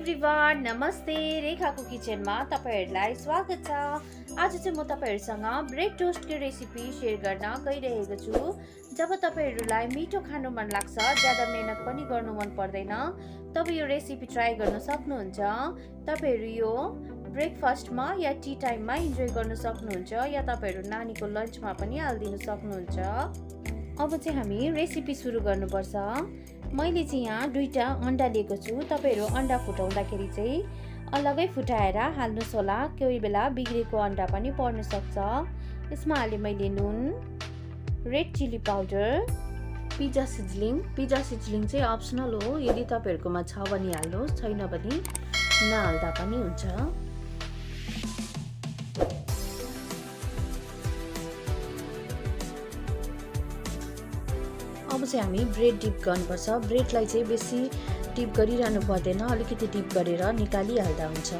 Everyone नमस्ते रेखा को kitchen में तपाईहरुलाई स्वागत छ। आज चाहिँ म तपाईहरुसँग ब्रेड टोस्ट को रेसिपी शेयर गर्न गइरहेको छु। जब तपाईहरुलाई मिठो खानु मन लाग्छ, ज्यादा मेहनत पनि गर्नु मन पर्दैन, तब यो रेसिपी ट्राई गर्न सक्नुहुन्छ। तपाईहरु यो ब्रेकफास्ट मा या टी टाइम मा इन्जोय गर्न सक्नुहुन्छ या तपाईहरु नानीको लन्च मा पनि हाल्दिन सक्नुहुन्छ। अब चाहिँ हामी रेसिपी सुरु गर्नुपर्छ। मैले चाहिँ यहाँ दुईटा अंडा लिएको छु। तपाईहरु अंडा फुटाउँदाखेरि चाहिँ अलगै फुटाएर हाल्नुस् होला, कोही बेला बिग्रेको अंडा पनि पर्न सक्छ। यसमा हाले मैले नुन, रेड चिली पाउडर, पिज्जा सिजलिङ चाहिँ अप्सनल हो, यदि तपाईहरुकोमा छ भने हाल्नुहोस्, छैन भने नहाल्दा पनि हुन्छ। अब चाहिँ हामी ब्रेड डिप गर्नुपर्छ। ब्रेडलाई चाहिँ बेसी डिप गरिरहनु पर्दैन, अलिकति डिप गरेर निकालिहाल्दा हुन्छ।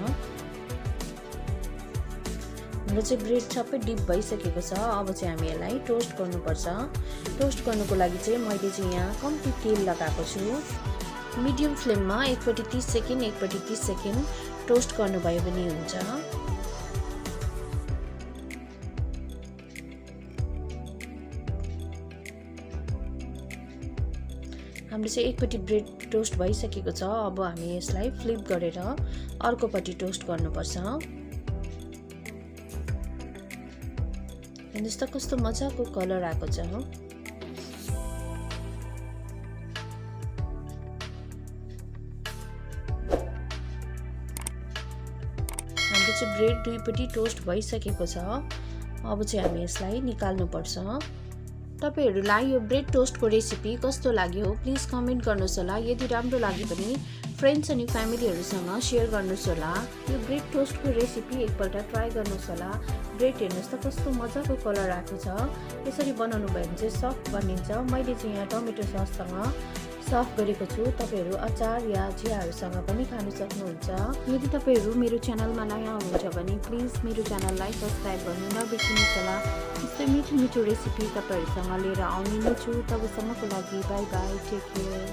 हाम्रो चाहिँ ब्रेड सबै डिप भइसकेको छ। अब चाहिँ हामी यसलाई टोस्ट गर्नुपर्छ। टोस्ट गर्नुको लागि चाहिँ मैले चाहिँ यहाँ कम्ती तेल लगाएको छु। मिडियम फ्लेममा एकपट्टि 30 सेकेन्ड एकपट्टि 30 सेकेन्ड टोस्ट गर्नुभयो भने हुन्छ। हाम्रो चाहिँ एकपट्टि ब्रेड टोस्ट भइसकेको छ। अब हामी यसलाई फ्लिप गरेर अर्कोपट्टि टोस्ट गर्नुपर्छ। हेर्नुस् त कस्तो मजाको कलर आएको छ। हाम्रो चाहिँ ब्रेड दुईपट्टि टोस्ट भइसकेको छ। अब चाहिँ हामी यसलाई निकाल्नुपर्छ। तपाईहरुलाई यो ब्रेड टोस्ट को रेसिपी कस्तो लाग्यो प्लिज कमेन्ट गर्नुस् होला। यदि राम्रो लाग्यो भने फ्रेन्ड्स अनि फ्यामिलीहरुसँग शेयर गर्नुस् होला। यो ब्रेड टोस्ट को रेसिपी एकपल्ट ट्राई गर्नुस् होला। ब्रेड हेर्नुस् त कस्तो मजाको कलर आएको छ। यसरी बनाउनु भयो भने चाहिँ सफ्ट बनिन्छ। मैले चाहिँ यहाँ टमेटो सससँग सर्भ गरेको छु। तपाईहरु अचार या चियाहरुसँग पनि खान सक्नुहुन्छ। यदि तपाईहरु मेरो च्यानलमा नयाँ हुनुहुन्छ भने प्लिज मेरो च्यानललाई सब्स्क्राइब गर्नु नबिर्सनुहोस् होला। यस्तै मिठो मिठो रेसिपी तपाईहरुसँग लिएर आउने नै छु। तबसम्मको लागि बाइ बाइ, टेक केयर।